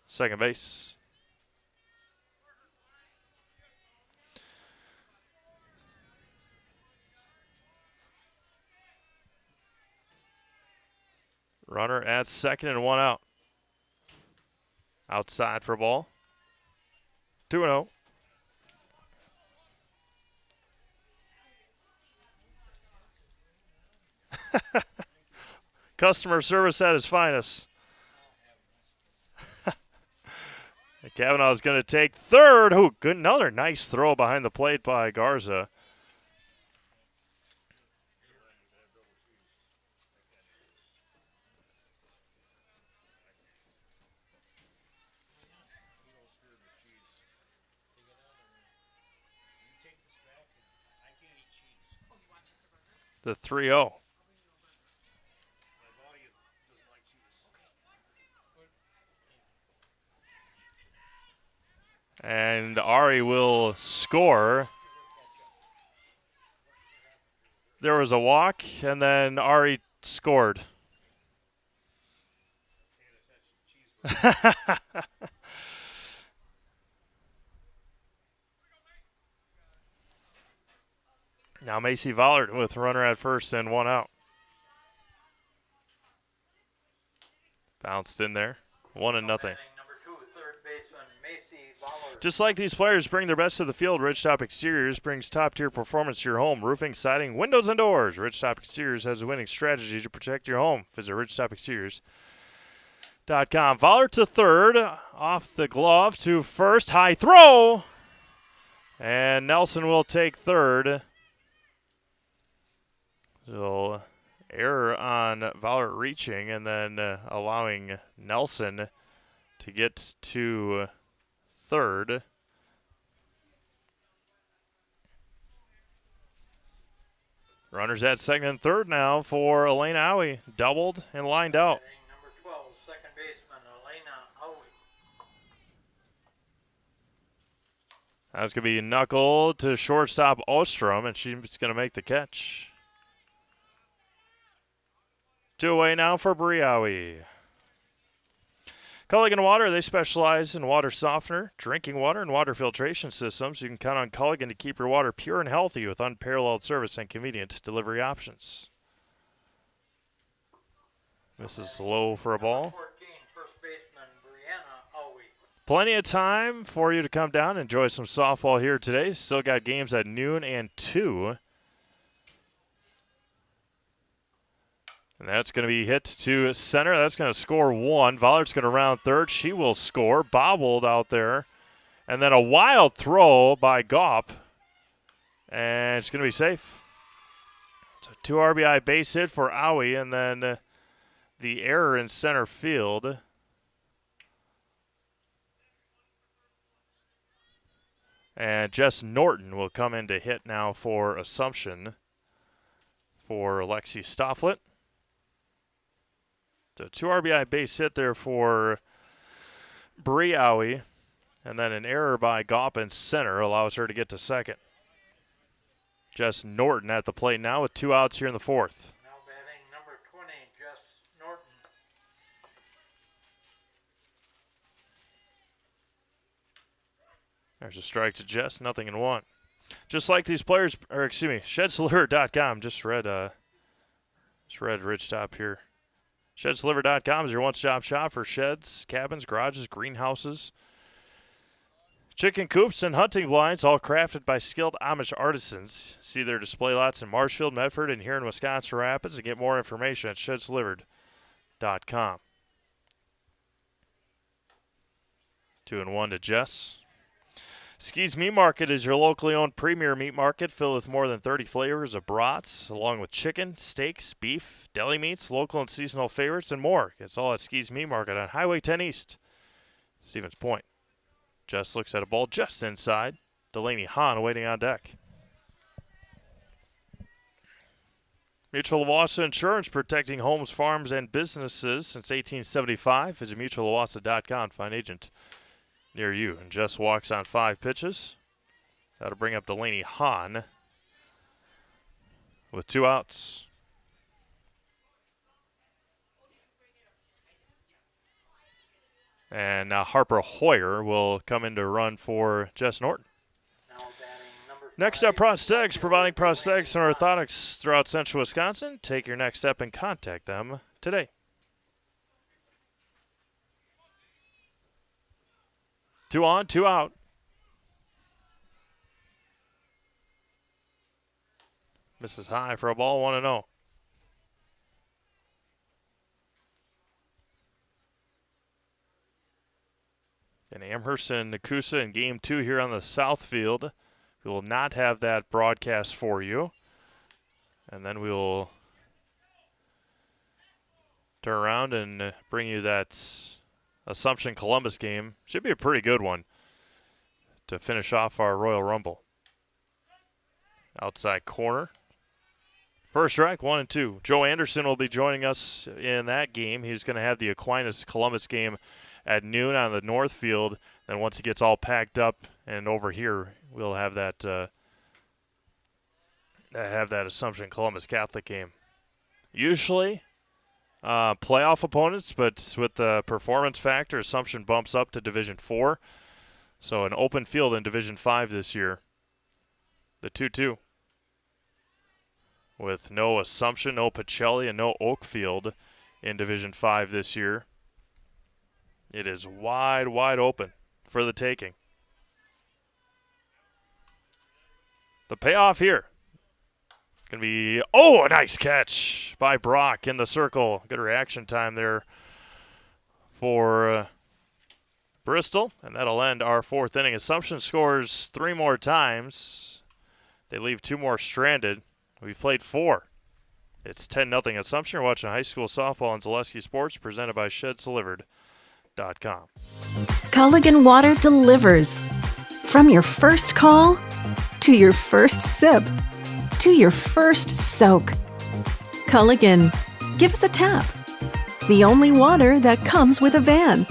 second base. Runner at second and 1 out. Outside for a ball. 2-0. Customer service at its finest. Kavanaugh's going to take third. Ooh, good, another nice throw behind the plate by Garza. The 3-0. And Ari will score. There was a walk, and then Ari scored. Now Macy Vollert with a runner at first and 1 out. Bounced in there. 1-0. Just like these players bring their best to the field, Ridgetop Exteriors brings top-tier performance to your home. Roofing, siding, windows, and doors. Ridgetop Exteriors has a winning strategy to protect your home. Visit ridgetopexteriors.com. Vollert to third. Off the glove to first. High throw. And Nelson will take third. So error on Vollert reaching and then allowing Nelson to get to third. Runners at second and third now for Elena Owie. Doubled and lined out. Number 12, second baseman Elena Owie. That's going to be knuckle to shortstop Ostrom, and she's going to make the catch. 2 away now for Briawi. Culligan Water, they specialize in water softener, drinking water, and water filtration systems. You can count on Culligan to keep your water pure and healthy with unparalleled service and convenient delivery options. Misses low for a ball. 14, first baseman Brianna Owie. Plenty of time for you to come down and enjoy some softball here today. Still got games at noon and 2. And that's going to be hit to center. That's going to score 1. Voller's going to round third. She will score. Bobbled out there. And then a wild throw by Gaup. And it's going to be safe. It's a 2 RBI base hit for Owie. And then the error in center field. And Jess Norton will come in to hit now for Assumption for Lexi Stofflet. So 2 RBI base hit there for Briawi. And then an error by Gaup in center allows her to get to second. Jess Norton at the plate now with 2 outs here in the fourth. Now batting number 20, Jess Norton. There's a strike to Jess, nothing in 1. Just like these players, or excuse me, ShedSliver.com. Just read Rich Top here. ShedSliver.com is your one-stop shop for sheds, cabins, garages, greenhouses, chicken coops, and hunting blinds, all crafted by skilled Amish artisans. See their display lots in Marshfield, Medford, and here in Wisconsin Rapids, and get more information at ShedSliver.com. 2-1 to Jess. Skees Meat Market is your locally owned premier meat market filled with more than 30 flavors of brats, along with chicken, steaks, beef, deli meats, local and seasonal favorites, and more. It's all at Skees Meat Market on Highway 10 East, Stevens Point. Jess looks at a ball just inside. Delaney Hahn waiting on deck. Mutual Owasso Insurance, protecting homes, farms, and businesses since 1875. Visit mutualowasso.com. Find agent near you. And Jess walks on 5 pitches. That'll bring up Delaney Hahn with 2 outs. And now Harper Hoyer will come in to run for Jess Norton. Next up, Prosthetics, providing prosthetics and orthotics throughout central Wisconsin. Take your next step and contact them today. 2 on, 2 out. Misses high for a ball, 1-0. And Amherst and Nekoosa in game 2 here on the south field. We will not have that broadcast for you. And then we will turn around and bring you that Assumption Columbus game. Should be a pretty good one to finish off our Royal Rumble. Outside corner. First strike, 1-2. Joe Anderson will be joining us in that game. He's going to have the Aquinas Columbus game at noon on the north field. Then once he gets all packed up and over here, we'll have that Assumption Columbus Catholic game. Usually playoff opponents, but with the performance factor, Assumption bumps up to Division 4. So an open field in Division 5 this year. The 2-2. With no Assumption, no Pacelli, and no Oakfield in Division 5 this year. It is wide, wide open for the taking. The payoff here. Going to be, a nice catch by Brock in the circle. Good reaction time there for Bristol. And that'll end our 4th inning. Assumption scores 3 more times. They leave 2 more stranded. We've played 4. It's 10-0 Assumption. You're watching high school softball on Zaleski Sports, presented by ShedSlivered.com. Culligan Water delivers. From your first call to your first sip, to your first soak. Culligan, give us a tap. The only water that comes with a van.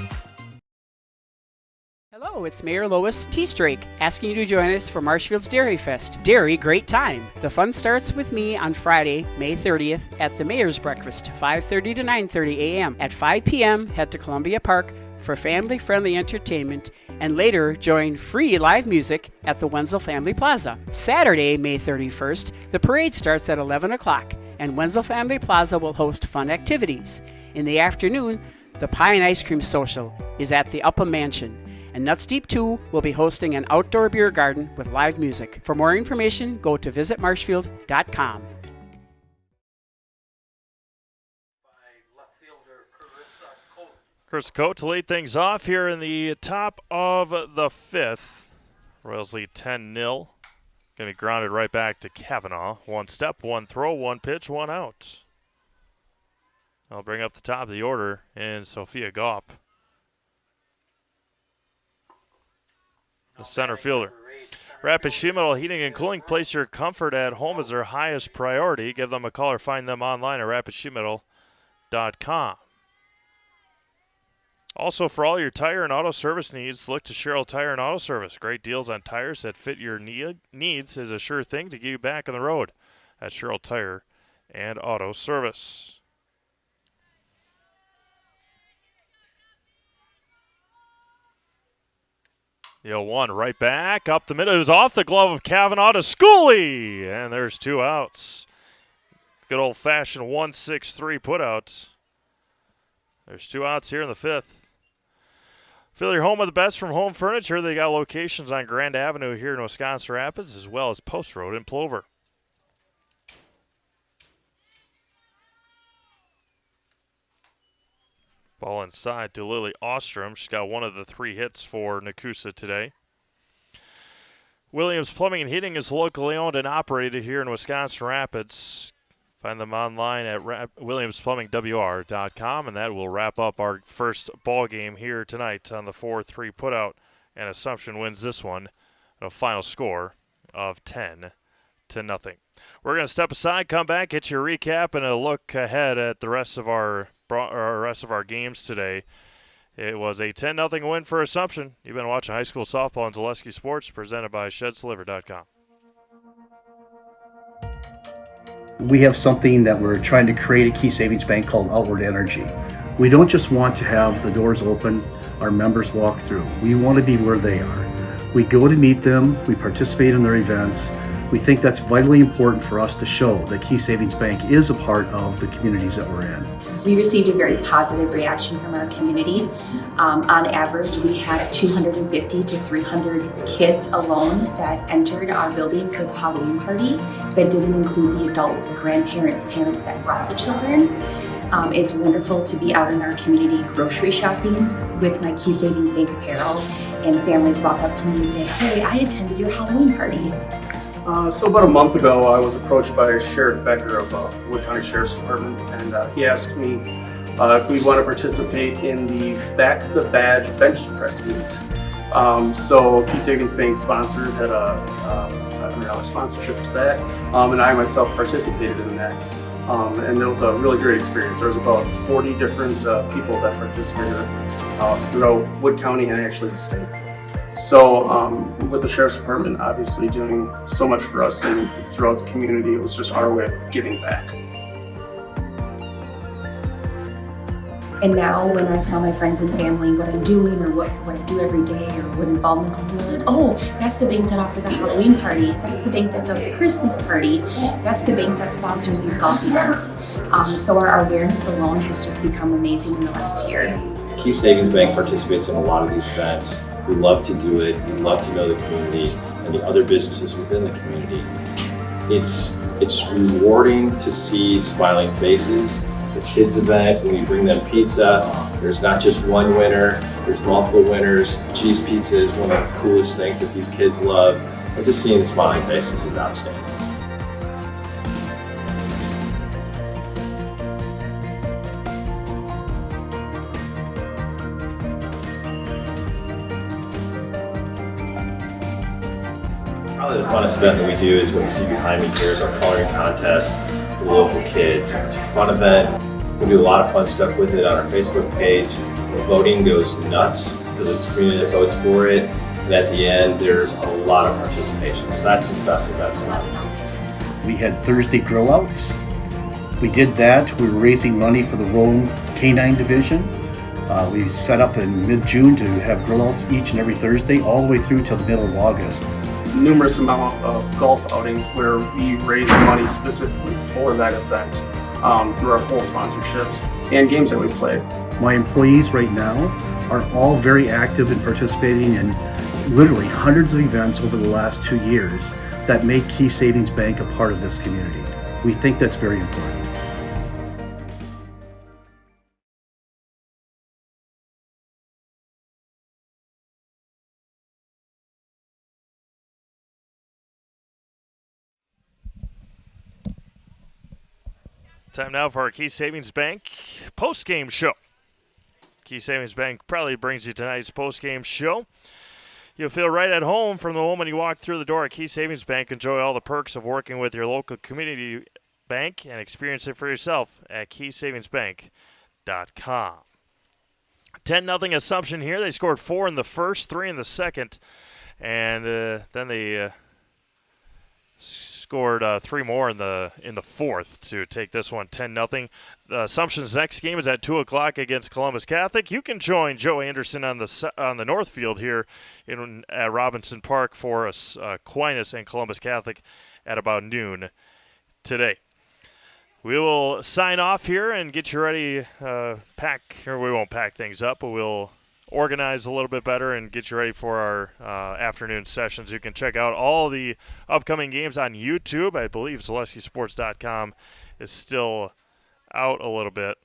Hello, it's Mayor Lois Teestrake asking you to join us for Marshfield's Dairy Fest. Dairy, great time. The fun starts with me on Friday, May 30th at the Mayor's Breakfast, 5:30 to 9:30 a.m. At 5 p.m., head to Columbia Park for family-friendly entertainment, and later join free live music at the Wenzel Family Plaza. Saturday, May 31st, the parade starts at 11 o'clock, and Wenzel Family Plaza will host fun activities. In the afternoon, the Pie and Ice Cream Social is at the Upham Mansion, and Nuts Deep 2 will be hosting an outdoor beer garden with live music. For more information, go to visitmarshfield.com. Chris Coate to lead things off here in the top of the fifth. Royals lead 10-0. Going to be grounded right back to Kavanaugh. One step, one throw, one pitch, one out. I'll bring up the top of the order in Sophia Gaup, the center fielder. Rapid Sheet Metal Heating and Cooling. Place your comfort at home as their highest priority. Give them a call or find them online at rapidsheetmetal.com. Also, for all your tire and auto service needs, look to Sherrill Tire and Auto Service. Great deals on tires that fit your needs is a sure thing to get you back on the road at Sherrill Tire and Auto Service. The 0-1 right back up the middle. It was off the glove of Kavanaugh to Schooley, and there's two outs. Good old-fashioned 1-6-3 putouts. There's two outs here in the fifth. Feel your home with the best from Home Furniture. They got locations on Grand Avenue here in Wisconsin Rapids, as well as Post Road in Plover. Ball inside to Lily Ostrom. She's got one of the three hits for Nekoosa today. Williams Plumbing and Heating is locally owned and operated here in Wisconsin Rapids. Find them online at WilliamsPlumbingWR.com, and that will wrap up our first ball game here tonight on the 4-3 putout. And Assumption wins this one at a final score of 10-0. We're going to step aside, come back, get you a recap and a look ahead at the rest of our games today. It was a 10-0 win for Assumption. You've been watching high school softball on Zaleski Sports, presented by ShedsLiver.com. We have something that we're trying to create at Key Savings Bank called Outward Energy. We don't just want to have the doors open, our members walk through. We want to be where they are. We go to meet them, we participate in their events. We think that's vitally important for us to show that Key Savings Bank is a part of the communities that we're in. We received a very positive reaction from our community. On average, we had 250 to 300 kids alone that entered our building for the Halloween party. That didn't include the adults, grandparents, parents that brought the children. It's wonderful to be out in our community grocery shopping with my Key Savings Bank apparel, and families walk up to me and say, "Hey, I attended your Halloween party." So about a month ago, I was approached by Sheriff Becker of Wood County Sheriff's Department, and he asked me if we'd want to participate in the Back the Badge bench press meet. So Key Savings Bank sponsored, had a $500 sponsorship to that, and I myself participated in that. And it was a really great experience. There was about 40 different people that participated throughout Wood County and actually the state. So with the Sheriff's Department obviously doing so much for us and throughout the community, it was just our way of giving back. And now when I tell my friends and family what I'm doing or what I do every day or what involvements I'm doing, like, oh, that's the bank that offered the Halloween party. That's the bank that does the Christmas party. That's the bank that sponsors these golf events. So our awareness alone has just become amazing in the last year. Key Savings Bank participates in a lot of these events. We love to do it. We love to know the community and the other businesses within the community. It's rewarding to see smiling faces. The kids event, when you bring them pizza, there's not just one winner, there's multiple winners. Cheese pizza is one of the coolest things that these kids love. And just seeing the smiling faces is outstanding. Probably the funnest event that we do is what you see behind me here is our coloring contest for local kids. It's a fun event. We do a lot of fun stuff with it on our Facebook page. The voting goes nuts because it's the community that votes for it. And at the end, there's a lot of participation. So that's the best event. We had Thursday grill outs. We did that. We were raising money for the Rome Canine Division. We set up in mid-June to have grill outs each and every Thursday all the way through till the middle of August. Numerous amount of golf outings where we raise money specifically for that event through our whole sponsorships and games that we play. My employees right now are all very active in participating in literally hundreds of events over the last 2 years that make Key Savings Bank a part of this community. We think that's very important. Time now for our Key Savings Bank post-game show. Key Savings Bank proudly brings you tonight's post-game show. You'll feel right at home from the moment you walk through the door at Key Savings Bank. Enjoy all the perks of working with your local community bank and experience it for yourself at keysavingsbank.com. 10-0 Assumption here. They scored 4 in the first, 3 in the second, and then they scored 3 more in the fourth to take this one 10-0. Assumption's next game is at 2 o'clock against Columbus Catholic. You can join Joe Anderson on the North Field here at Robinson Park for Aquinas and Columbus Catholic at about noon today. We will sign off here and get you ready. We won't pack things up, but we'll organize a little bit better and get you ready for our afternoon sessions. You can check out all the upcoming games on YouTube. I believe ZaleskiSports.com is still out a little bit.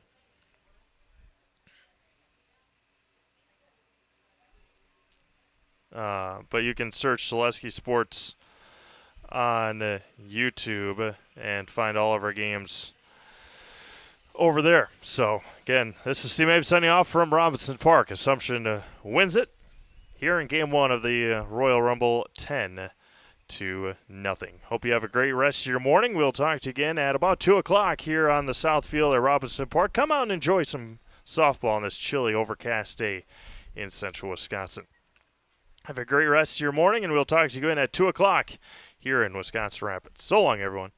But you can search Zaleski Sports on YouTube and find all of our games over there. So, again, this is Steve Mabe signing off from Robinson Park. Assumption wins it here in Game 1 of the Royal Rumble 10-0. Hope you have a great rest of your morning. We'll talk to you again at about 2 o'clock here on the South Field at Robinson Park. Come out and enjoy some softball on this chilly, overcast day in central Wisconsin. Have a great rest of your morning, and we'll talk to you again at 2 o'clock here in Wisconsin Rapids. So long, everyone.